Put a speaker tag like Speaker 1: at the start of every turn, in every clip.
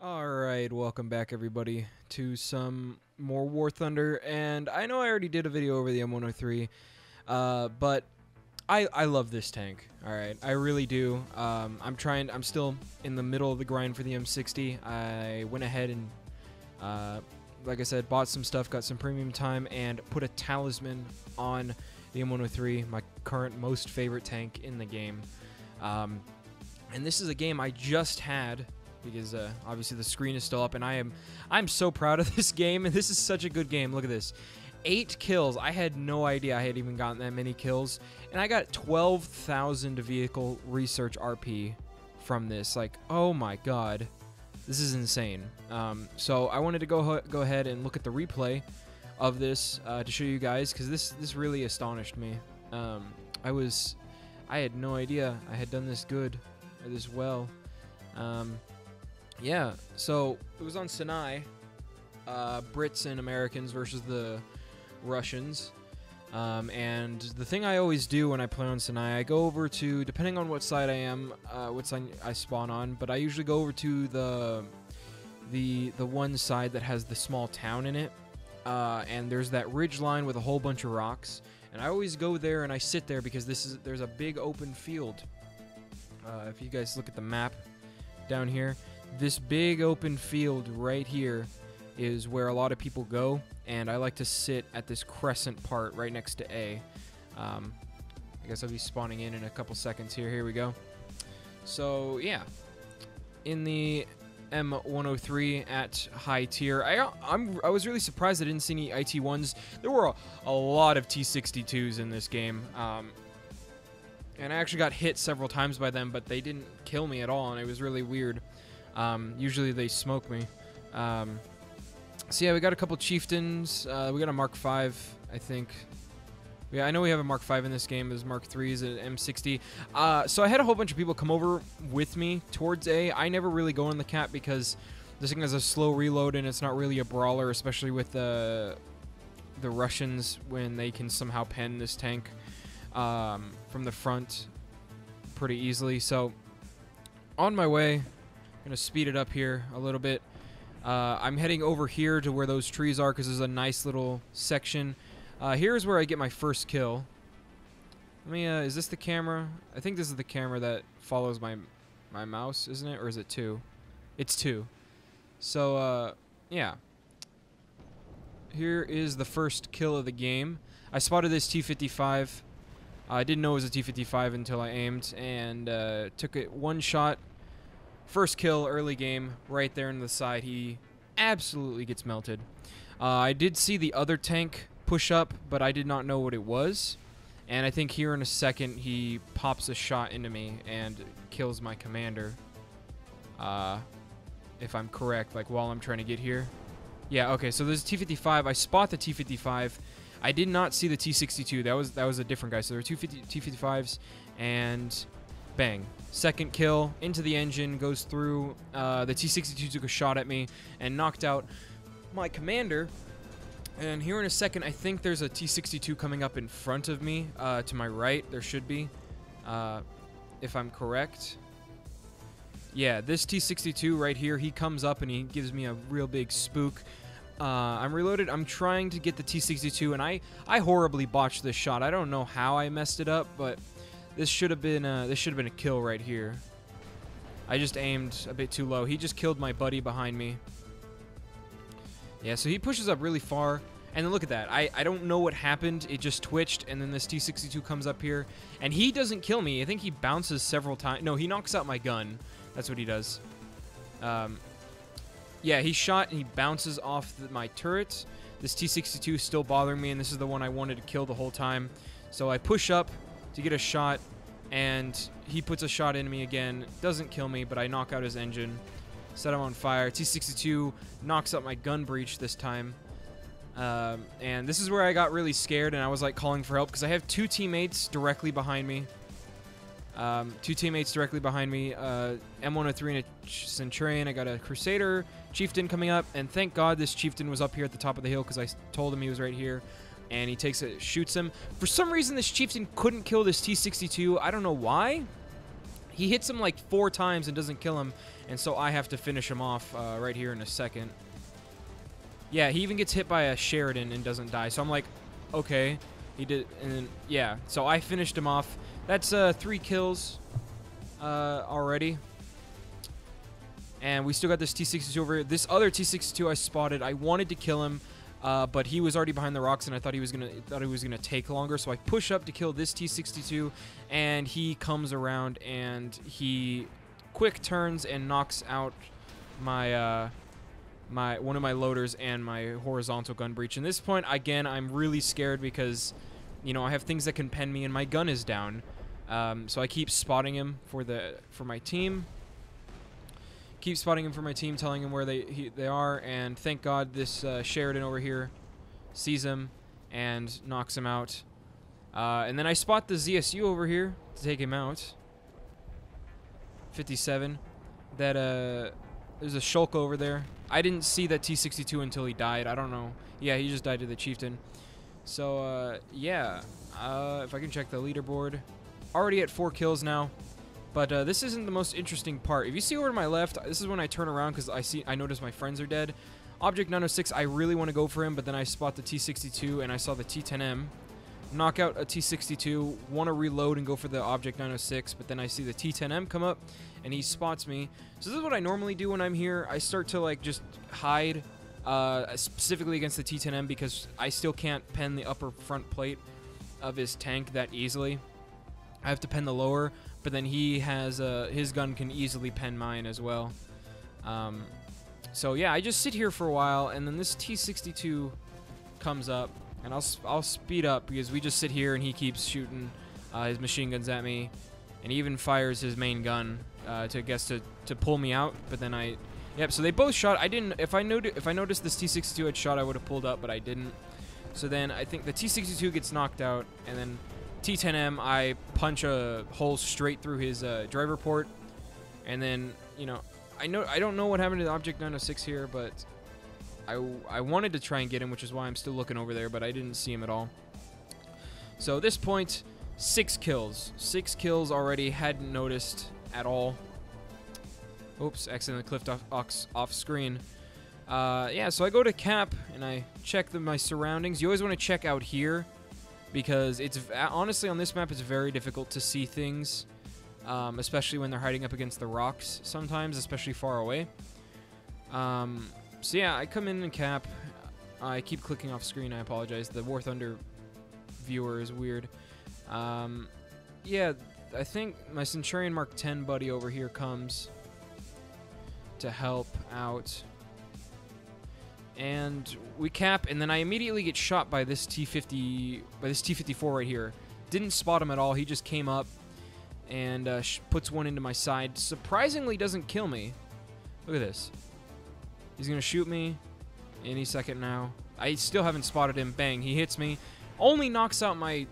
Speaker 1: Alright, welcome back everybody to some more War Thunder, and I know I already did a video over the M103, but I love this tank, alright, I really do. I'm still in the middle of the grind for the M60. I went ahead and, like I said, bought some stuff, got some premium time, and put a talisman on the M103, my current most favorite tank in the game. And this is a game I just had, because obviously the screen is still up, and I'm so proud of this game, and this is such a good game. Look at this. 8 kills. I had no idea I had even gotten that many kills, and I got 12,000 vehicle research RP from this. Like, oh my god, this is insane. So I wanted to go ahead and look at the replay of this to show you guys, because this really astonished me. I had no idea I had done this good or this well. Yeah, so it was on Sinai, Brits and Americans versus the Russians, and the thing I always do when I play on Sinai, I go over to, depending on what side I am, what side I spawn on, but I usually go over to the one side that has the small town in it, and there's that ridge line with a whole bunch of rocks, and I always go there and I sit there because there's a big open field. If you guys look at the map down here, this big open field right here is where a lot of people go, and I like to sit at this crescent part right next to A. I guess I'll be spawning in a couple seconds here. Here we go. So yeah, in the M103 at high tier, I was really surprised I didn't see any IT1s. There were a lot of T62s in this game. And I actually got hit several times by them, but they didn't kill me at all, and it was really weird. Usually they smoke me. So yeah, we got a couple chieftains. We got a Mark 5, I think. Yeah, I know we have a Mark 5 in this game. There's Mark 3s at M60. So I had a whole bunch of people come over with me towards A. I never really go in the cap because this thing has a slow reload, and it's not really a brawler, especially with the Russians when they can somehow pen this tank from the front pretty easily. So on my way, I'm gonna speed it up here a little bit. I'm heading over here to where those trees are because there's a nice little section. Here's where I get my first kill. Let me, is this the camera? I think this is the camera that follows my mouse, isn't it? Or is it 2? It's 2. So, yeah. Here is the first kill of the game. I spotted this T-55. I didn't know it was a T-55 until I aimed, and took it one shot. First kill, early game, right there in the side. He absolutely gets melted. I did see the other tank push up, but I did not know what it was. And I think here in a second, he pops a shot into me and kills my commander. If I'm correct, like while I'm trying to get here. Yeah, okay, so there's a T-55. I spot the T-55. I did not see the T-62. That was a different guy. So there were two T-55s, and bang. Second kill, into the engine, goes through. The T-62 took a shot at me and knocked out my commander. And here in a second, I think there's a T-62 coming up in front of me, to my right. There should be, if I'm correct. Yeah, this T-62 right here, he comes up and he gives me a real big spook. I'm reloaded. I'm trying to get the T-62, and I horribly botched this shot. I don't know how I messed it up, but this should have been a kill right here. I just aimed a bit too low. He just killed my buddy behind me. Yeah, so he pushes up really far, and then look at that. I don't know what happened. It just twitched, and then this T-62 comes up here, and he doesn't kill me. I think he bounces several times. No, he knocks out my gun. That's what he does. Yeah, he shot and he bounces off my turret. This T-62 is still bothering me, and this is the one I wanted to kill the whole time. So I push up to get a shot, and he puts a shot into me again. Doesn't kill me, but I knock out his engine. Set him on fire. T-62 knocks up my gun breech this time. And this is where I got really scared, and I was like calling for help, because I have two teammates directly behind me. M103 and a Centurion. I got a Crusader Chieftain coming up, and thank God this Chieftain was up here at the top of the hill, because I told him he was right here. And he takes it, shoots him. For some reason, this Chieftain couldn't kill this T-62. I don't know why. He hits him like 4 times and doesn't kill him. and so I have to finish him off right here in a second. Yeah, he even gets hit by a Sheridan and doesn't die, so I'm like, okay, he did, and then, yeah, so I finished him off. That's 3 kills already. And we still got this T-62 over here. This other T-62 I spotted. I wanted to kill him, but he was already behind the rocks, and I thought he was gonna take longer. So I push up to kill this T-62, and he comes around and he quick turns and knocks out my one of my loaders and my horizontal gun breech. And this point, again, I'm really scared because, you know, I have things that can pen me, and my gun is down. So I keep spotting him for my team. Keep spotting him for my team, telling him where they are, and thank God this Sheridan over here sees him and knocks him out. And then I spot the ZSU over here to take him out. 57. That there's a Shulk over there. I didn't see that T-62 until he died. I don't know. Yeah, he just died to the Chieftain. So yeah, if I can check the leaderboard, already at 4 kills now. But this isn't the most interesting part. If you see over to my left, this is when I turn around because I notice my friends are dead. Object 906, I really want to go for him, but then I spot the T-62 and I saw the T-10M. Knock out a T-62, want to reload and go for the Object 906, but then I see the T-10M come up and he spots me. So this is what I normally do when I'm here. I start to like just hide, specifically against the T-10M because I still can't pen the upper front plate of his tank that easily. I have to pen the lower, but then he has his gun can easily pen mine as well. So yeah, I just sit here for a while, and then this T-62 comes up, and I'll speed up because we just sit here and he keeps shooting his machine guns at me, and he even fires his main gun to pull me out. But then yep. So they both shot. I didn't. If I noticed this T-62 had shot, I would have pulled up, but I didn't. So then I think the T-62 gets knocked out, and then T-10M, I punch a hole straight through his driver port, and then, you know, I don't know what happened to the Object 906 here, but I wanted to try and get him, which is why I'm still looking over there, but I didn't see him at all. So at this point, 6 kills. 6 kills already, hadn't noticed at all. Oops, accidentally clipped off screen. Yeah, so I go to cap, and I check my surroundings. You always want to check out here, because it's honestly on this map it's very difficult to see things, especially when they're hiding up against the rocks sometimes, especially far away. So yeah, I come in and cap. I keep clicking off screen, I apologize. The War Thunder viewer is weird. Yeah, I think my Centurion Mark 10 buddy over here comes to help out. And we cap, and then I immediately get shot by this T-54 right here. Didn't spot him at all. He just came up and puts one into my side. Surprisingly, doesn't kill me. Look at this. He's gonna shoot me any second now. I still haven't spotted him. Bang! He hits me. Only knocks out my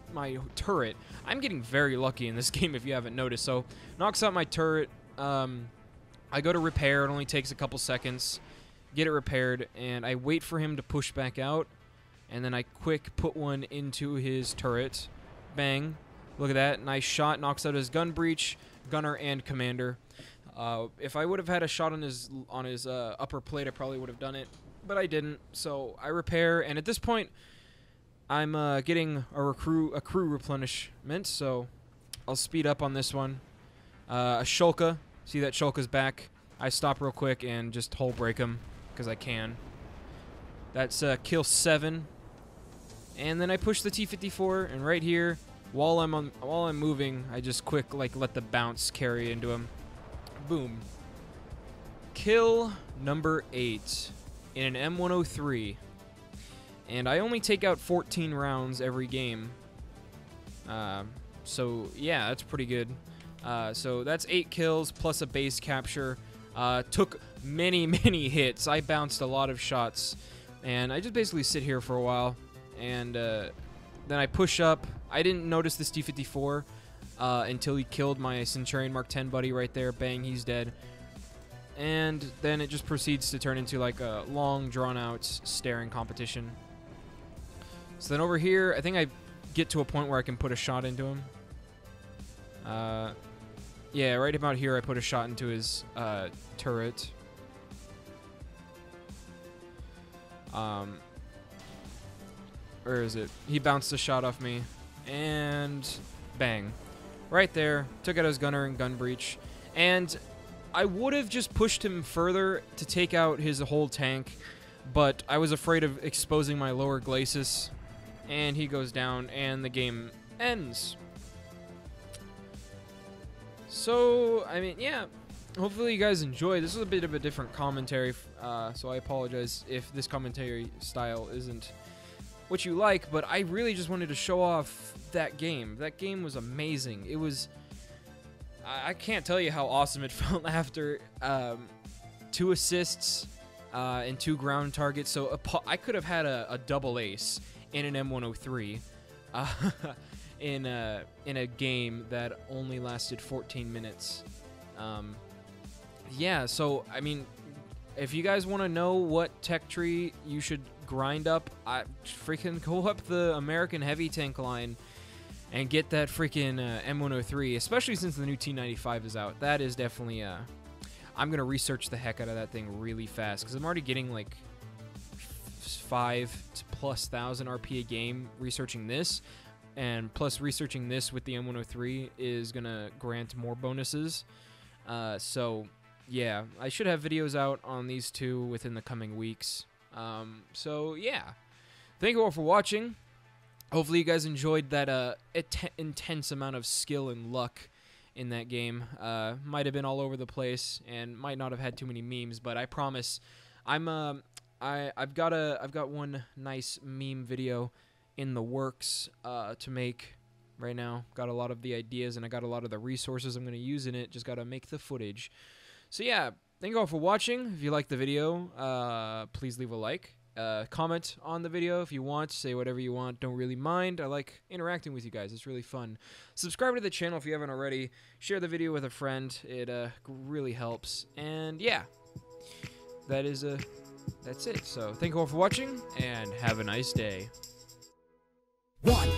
Speaker 1: turret. I'm getting very lucky in this game if you haven't noticed. So knocks out my turret. I go to repair. It only takes a couple seconds. Get it repaired, and I wait for him to push back out, and then I quick put one into his turret. Bang. Look at that. Nice shot. Knocks out his gun breech, gunner, and commander. If I would have had a shot on his upper plate, I probably would have done it, but I didn't. So I repair, and at this point, I'm getting a crew replenishment, so I'll speed up on this one. A Shulka. See that Shulka's back. I stop real quick and just hole break him, because I can. That's kill 7, and then I push the T-54, and right here, while I'm moving, I just quick let the bounce carry into him. Boom. Kill number 8 in an M103, and I only take out 14 rounds every game. So yeah, that's pretty good. So that's 8 kills plus a base capture. Took many hits. I bounced a lot of shots, and I just basically sit here for a while, and then I push up. I didn't notice this T-54 until he killed my Centurion Mark 10 buddy right there. Bang, he's dead. And then it just proceeds to turn into like a long, drawn-out staring competition. So then over here, I think I get to a point where I can put a shot into him. Yeah, right about here I put a shot into his turret. Where is it? He bounced a shot off me, and bang. Right there, took out his gunner and gun breach. And I would have just pushed him further to take out his whole tank, but I was afraid of exposing my lower glacis, and he goes down, and the game ends. So, I mean, yeah, hopefully you guys enjoy. This is a bit of a different commentary, so I apologize if this commentary style isn't what you like, but I really just wanted to show off that game. That game was amazing. It was... I can't tell you how awesome it felt after 2 assists and 2 ground targets. So I could have had a double ace in an M103 in a game that only lasted 14 minutes. Yeah, so I mean, if you guys want to know what tech tree you should grind up, freaking go up the American heavy tank line and get that freaking M103, especially since the new T95 is out. That is definitely, I'm going to research the heck out of that thing really fast, because I'm already getting like 5,000+ RP a game researching this, and plus researching this with the M103 is going to grant more bonuses. So, yeah, I should have videos out on these two within the coming weeks. So, yeah. Thank you all for watching. Hopefully you guys enjoyed that intense amount of skill and luck in that game. Might have been all over the place and might not have had too many memes, but I promise I've got one nice meme video in the works to make right now. Got a lot of the ideas and I got a lot of the resources I'm going to use in it. Just got to make the footage. So yeah, thank you all for watching. If you liked the video, please leave a like. Comment on the video if you want. Say whatever you want. Don't really mind. I like interacting with you guys. It's really fun. Subscribe to the channel if you haven't already. Share the video with a friend. It really helps. And yeah, that's it. So thank you all for watching and have a nice day.
Speaker 2: 1